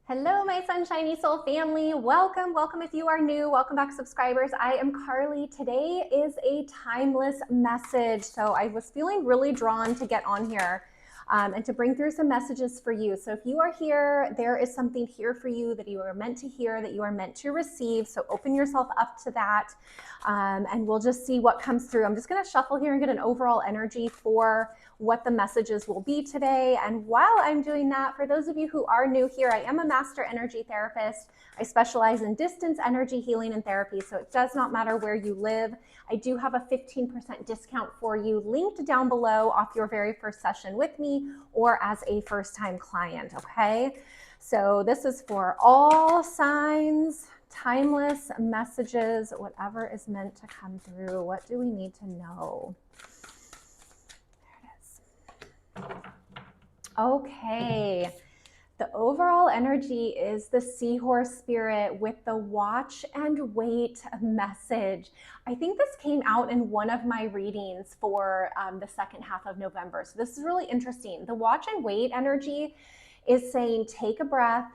Hello, my Sunshiny Soul family. Welcome if you are new. Welcome back, subscribers. I am Carly. Today is a timeless message. So I was feeling really drawn to get on here and to bring through some messages for you. So if you are here, there is something here for you that you are meant to hear, that you are meant to receive. So open yourself up to that and we'll just see what comes through. I'm just going to shuffle here and get an overall energy for what the messages will be today. And while I'm doing that, for those of you who are new here, I am a master energy therapist. I specialize in distance energy healing and therapy, so it does not matter where you live. I do have a 15% discount for you linked down below off your very first session with me or as a first-time client, okay? So this is for all signs, timeless messages, whatever is meant to come through. What do we need to know? Okay, the overall energy is the seahorse spirit with the watch and wait message. I think this came out in one of my readings for the second half of November. So this is really interesting. The watch and wait energy is saying take a breath,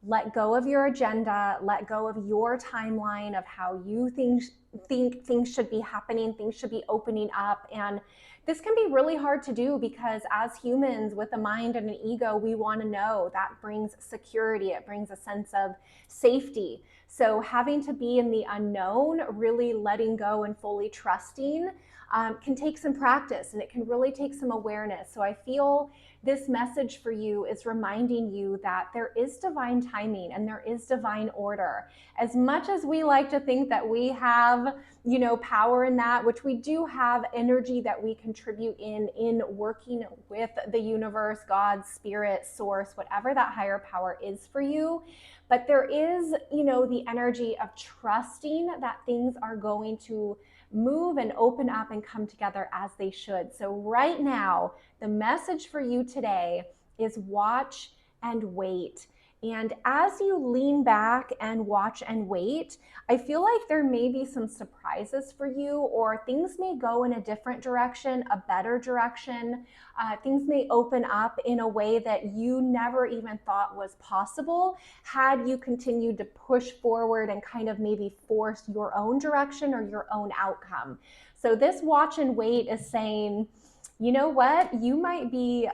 let go of your agenda, let go of your timeline of how you think things should be happening, things should be opening up. And this can be really hard to do because as humans with a mind and an ego, we want to know. That brings security. It brings a sense of safety. So having to be in the unknown, really letting go and fully trusting can take some practice, and it can really take some awareness. So I feel this message for you is reminding you that there is divine timing and there is divine order. As much as we like to think that we have, power in that, which we do have energy that we contribute in working with the universe, God, spirit, source, whatever that higher power is for you. But there is, the energy of trusting that things are going to move and open up and come together as they should. So right now, the message for you today is watch and wait. And as you lean back and watch and wait, I feel like there may be some surprises for you, or things may go in a different direction, a better direction. Things may open up in a way that you never even thought was possible had you continued to push forward and kind of maybe force your own direction or your own outcome. So this watch and wait is saying, you know what, you might be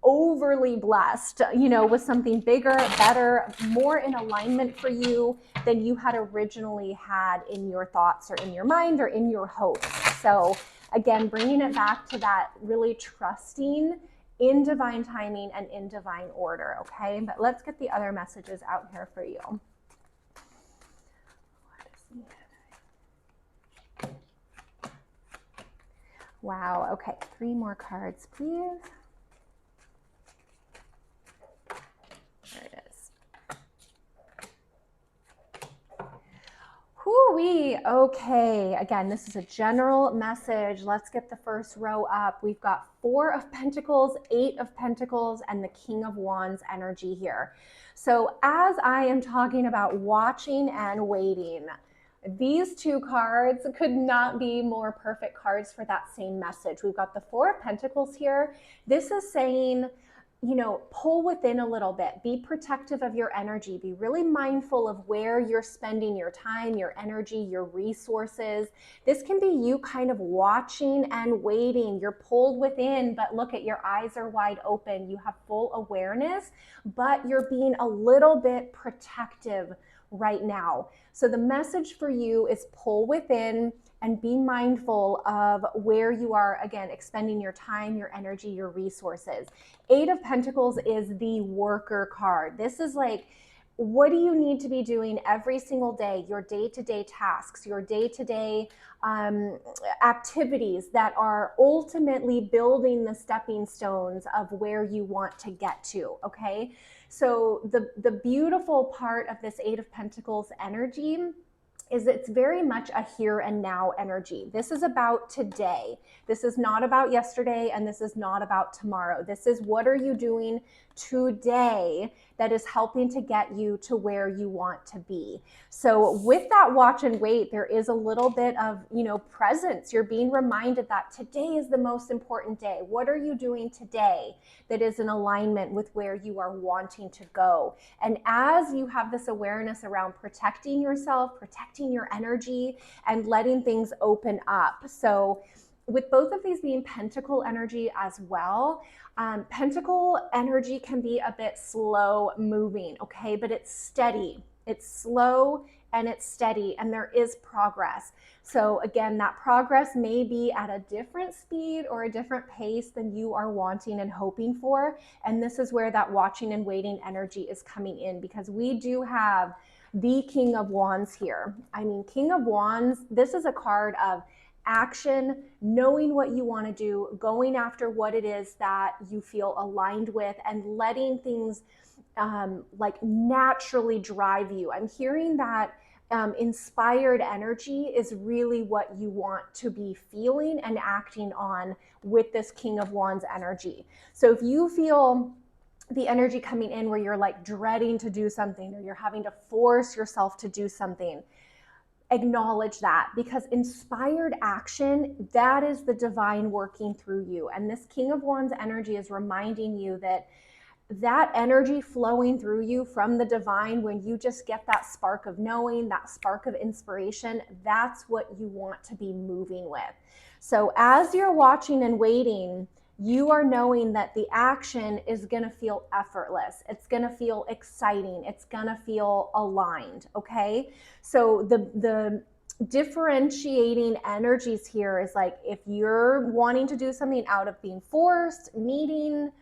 overly blessed, with something bigger, better, more in alignment for you than you had originally had in your thoughts or in your mind or in your hopes. So again, bringing it back to that really trusting in divine timing and in divine order, okay? But let's get the other messages out here for you. Wow, okay, 3 more cards, please. There it is. Whoo-wee, okay. Again, this is a general message. Let's get the first row up. We've got 4 of Pentacles, 8 of Pentacles, and the King of Wands energy here. So as I am talking about watching and waiting, these 2 cards could not be more perfect cards for that same message. We've got the 4 of Pentacles here. This is saying, pull within a little bit, be protective of your energy, be really mindful of where you're spending your time, your energy, your resources. This can be you kind of watching and waiting. You're pulled within, but look, at your eyes are wide open. You have full awareness, but you're being a little bit protective right now. So the message for you is pull within and be mindful of where you are, again, expending your time, your energy, your resources. 8 of Pentacles is the worker card. This is like, what do you need to be doing every single day? Your day-to-day tasks, your day-to-day activities that are ultimately building the stepping stones of where you want to get to, okay? So the beautiful part of this 8 of Pentacles energy is it's very much a here and now energy. This is about today. This is not about yesterday, and this is not about tomorrow. This is, what are you doing today that is helping to get you to where you want to be. So with that watch and wait, there is a little bit of, presence. You're being reminded that today is the most important day. What are you doing today that is in alignment with where you are wanting to go? And as you have this awareness around protecting yourself, protecting your energy, and letting things open up. So with both of these being pentacle energy as well, pentacle energy can be a bit slow moving, okay? But it's steady. It's slow and it's steady, and there is progress. So again, that progress may be at a different speed or a different pace than you are wanting and hoping for. And this is where that watching and waiting energy is coming in, because we do have the King of Wands here. I mean, King of Wands, this is a card of action, knowing what you want to do, going after what it is that you feel aligned with, and letting things like naturally drive you. I'm hearing that inspired energy is really what you want to be feeling and acting on with this King of Wands energy. So if you feel the energy coming in where you're like dreading to do something, or you're having to force yourself to do something, acknowledge that, because inspired action, that is the divine working through you. And this King of Wands energy is reminding you that that energy flowing through you from the divine, when you just get that spark of knowing, that spark of inspiration, that's what you want to be moving with. So as you're watching and waiting, you are knowing that the action is going to feel effortless. It's going to feel exciting. It's going to feel aligned. Okay. So the differentiating energies here is like, if you're wanting to do something out of being forced, needing,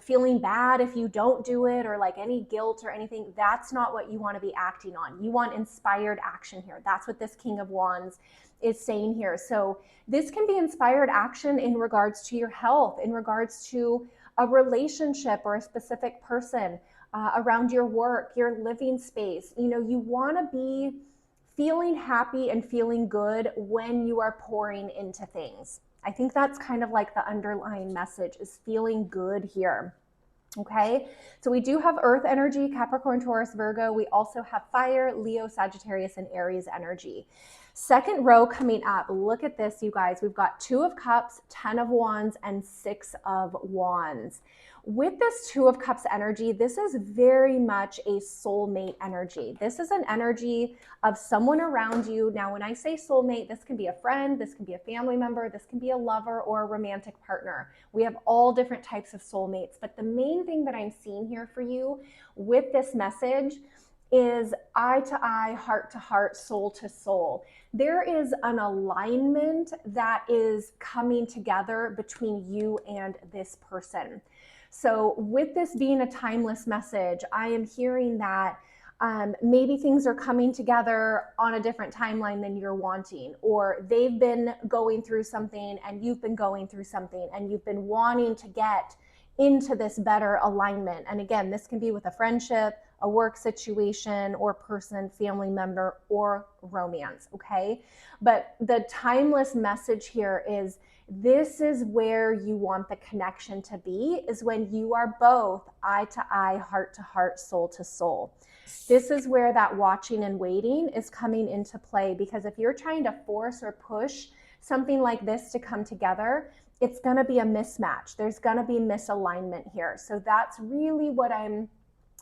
feeling bad if you don't do it, or like any guilt or anything, that's not what you want to be acting on. You want inspired action here. That's what this King of Wands is saying here. So this can be inspired action in regards to your health, in regards to a relationship or a specific person, around your work, your living space. You want to be feeling happy and feeling good when you are pouring into things. I think that's kind of like the underlying message, is feeling good here. Okay, so we do have Earth energy, Capricorn, Taurus, Virgo. We also have fire, Leo, Sagittarius, and Aries energy. Second row coming up, look at this, you guys. We've got 2 of Cups, 10 of Wands, and 6 of Wands. With this 2 of Cups energy, this is very much a soulmate energy. This is an energy of someone around you. Now, when I say soulmate, this can be a friend, this can be a family member, this can be a lover or a romantic partner. We have all different types of soulmates, but the main thing that I'm seeing here for you with this message is eye to eye, heart to heart, soul to soul. There is an alignment that is coming together between you and this person. So with this being a timeless message, I am hearing that maybe things are coming together on a different timeline than you're wanting, or they've been going through something and you've been going through something, and you've been wanting to get into this better alignment. And again, this can be with a friendship, a work situation, or person, family member, or romance, okay? But the timeless message here is, this is where you want the connection to be, is when you are both eye to eye, heart to heart, soul to soul. This is where that watching and waiting is coming into play, because if you're trying to force or push something like this to come together, it's going to be a mismatch. There's going to be misalignment here. So that's really what I'm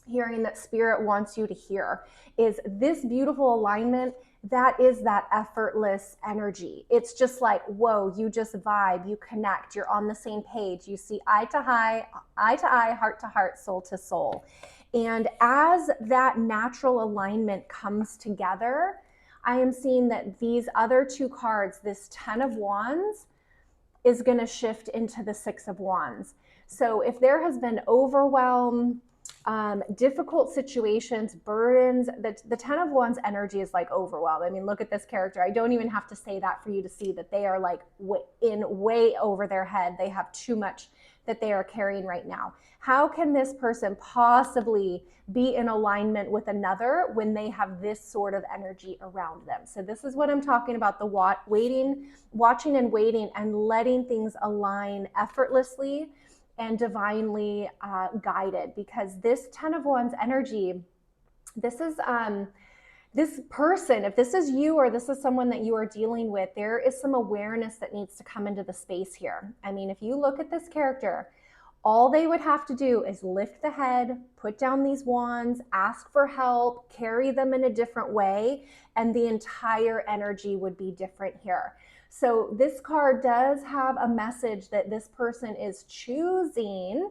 hearing that Spirit wants you to hear, is this beautiful alignment. That is that effortless energy. It's just like, whoa, you just vibe, you connect, you're on the same page. You see eye to eye, heart to heart, soul to soul. And as that natural alignment comes together, I am seeing that these other 2 cards, this 10 of Wands, is going to shift into the 6 of Wands. So if there has been overwhelm, difficult situations, burdens, the 10 of Wands energy is like overwhelmed. I mean, look at this character. I don't even have to say that for you to see that they are like way over their head. They have too much that they are carrying right now. How can this person possibly be in alignment with another when they have this sort of energy around them? So this is what I'm talking about, the watching and waiting, and letting things align effortlessly and divinely guided, because this 10 of Wands energy, this is this person, if this is you or this is someone that you are dealing with, there is some awareness that needs to come into the space here. I mean, if you look at this character, all they would have to do is lift the head, put down these wands, ask for help, carry them in a different way, and the entire energy would be different here. So this card does have a message that this person is choosing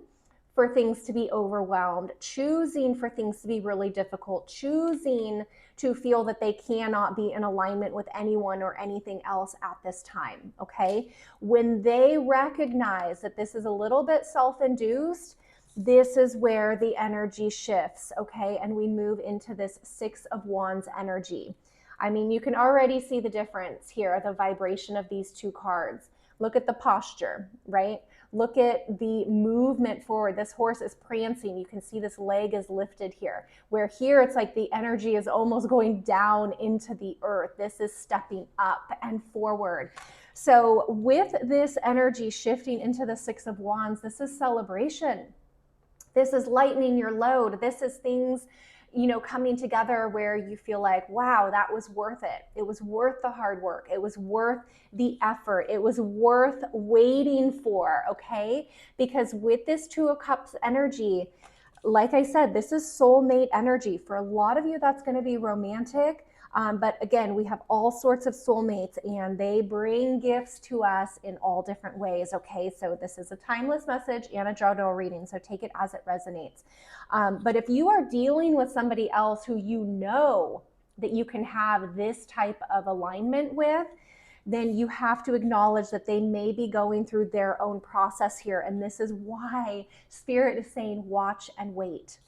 for things to be overwhelmed, choosing for things to be really difficult, choosing to feel that they cannot be in alignment with anyone or anything else at this time, okay? When they recognize that this is a little bit self-induced, this is where the energy shifts, okay? And we move into this 6 of Wands energy. I mean, you can already see the difference here, the vibration of these two cards. Look at the posture, right? Look at the movement forward. This horse is prancing. You can see this leg is lifted here, where here it's like the energy is almost going down into the earth. This is stepping up and forward. So with this energy shifting into the 6 of Wands, this is celebration. This is lightening your load. This is things, you know, coming together where you feel like, wow, that was worth it. It was worth the hard work. It was worth the effort. It was worth waiting for, okay? Because with this 2 of Cups energy, like I said, this is soulmate energy. For a lot of you, that's going to be romantic. But again, we have all sorts of soulmates and they bring gifts to us in all different ways, okay? So this is a timeless message and a general reading, so take it as it resonates. But if you are dealing with somebody else who you know that you can have this type of alignment with, then you have to acknowledge that they may be going through their own process here. And this is why Spirit is saying watch and wait.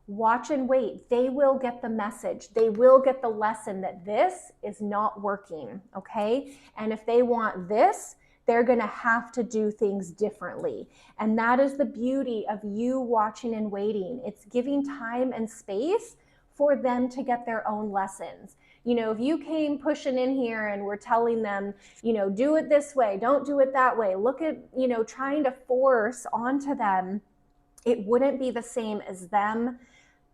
Watch and wait. They will get the message. They will get the lesson that this is not working, okay? And if they want this, they're going to have to do things differently. And that is the beauty of you watching and waiting. It's giving time and space for them to get their own lessons. You know, if you came pushing in here and were telling them, you know, do it this way, don't do it that way, look at, you know, trying to force onto them, it wouldn't be the same as them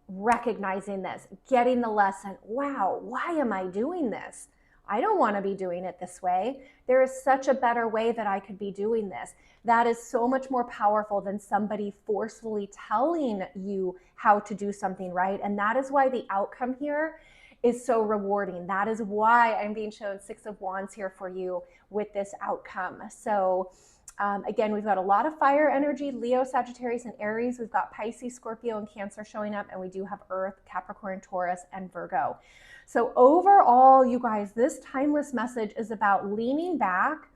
recognizing this, getting the lesson. Wow, why am I doing this? I don't want to be doing it this way. There is such a better way that I could be doing this. That is so much more powerful than somebody forcefully telling you how to do something, right? And that is why the outcome here is so rewarding. That is why I'm being shown 6 of Wands here for you with this outcome. So again, we've got a lot of fire energy, Leo, Sagittarius, and Aries. We've got Pisces, Scorpio, and Cancer showing up, and we do have Earth, Capricorn, Taurus, and Virgo. So overall, you guys, this timeless message is about leaning back,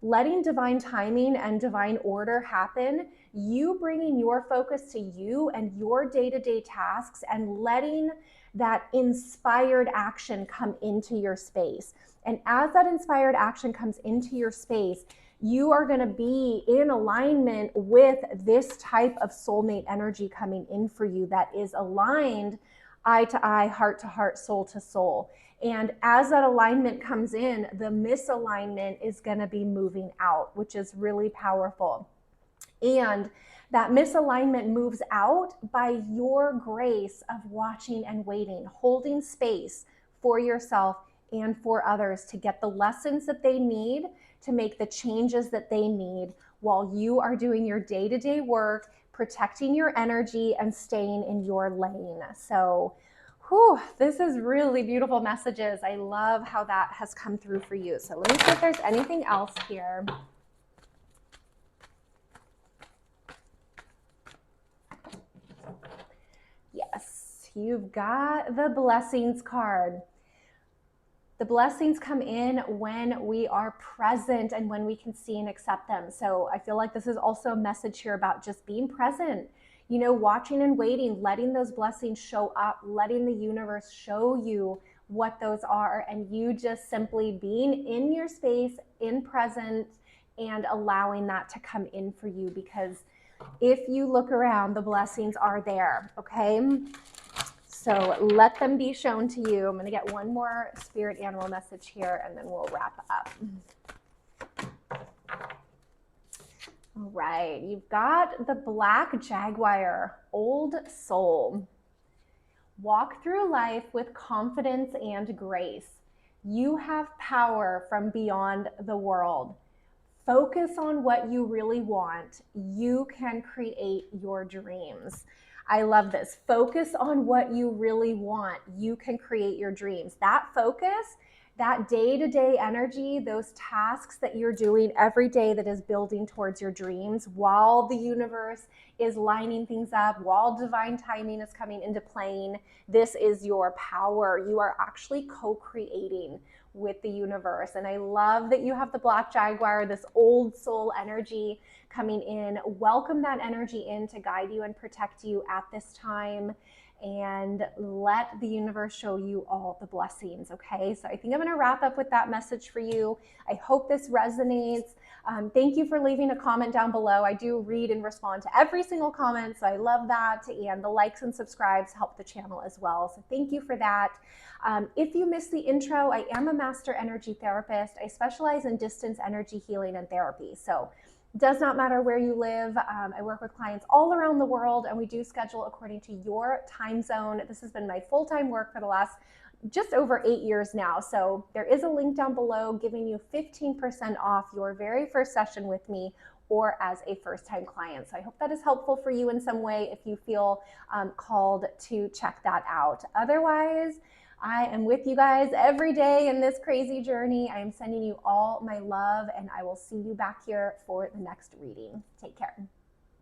letting divine timing and divine order happen, you bringing your focus to you and your day-to-day tasks, and letting that inspired action come into your space. And as that inspired action comes into your space, you are going to be in alignment with this type of soulmate energy coming in for you that is aligned eye to eye, heart to heart, soul to soul. And as that alignment comes in, the misalignment is going to be moving out, which is really powerful. And that misalignment moves out by your grace of watching and waiting, holding space for yourself and for others to get the lessons that they need, to make the changes that they need while you are doing your day-to-day work, protecting your energy and staying in your lane. So, this is really beautiful messages. I love how that has come through for you. So let me see if there's anything else here. Yes, you've got the blessings card. The blessings come in when we are present and when we can see and accept them. So I feel like this is also a message here about just being present, you know, watching and waiting, letting those blessings show up, letting the universe show you what those are, and you just simply being in your space, in present, and allowing that to come in for you. Because if you look around, the blessings are there, okay? So let them be shown to you. I'm going to get one more spirit animal message here, and then we'll wrap up. All right, you've got the Black Jaguar, Old Soul. Walk through life with confidence and grace. You have power from beyond the world. Focus on what you really want. You can create your dreams. I love this. Focus on what you really want. You can create your dreams. That focus, that day to day energy, those tasks that you're doing every day that is building towards your dreams while the universe is lining things up, while divine timing is coming into playing, this is your power. You are actually co creating with the universe. And I love that you have the Black Jaguar, this old soul energy coming in. Welcome that energy in to guide you and protect you at this time. And let the universe show you all the blessings, okay? So I think I'm gonna wrap up with that message for you. I hope this resonates. Thank you for leaving a comment down below. I do read and respond to every single comment, so I love that. And the likes and subscribes help the channel as well. So thank you for that. If you missed the intro, I am a master energy therapist. I specialize in distance energy healing and therapy. So it does not matter where you live. I work with clients all around the world, and we do schedule according to your time zone. This has been my full-time work for the last just over 8 years now. So there is a link down below giving you 15% off your very first session with me or as a first-time client. So I hope that is helpful for you in some way if you feel called to check that out. Otherwise, I am with you guys every day in this crazy journey. I am sending you all my love, and I will see you back here for the next reading. Take care.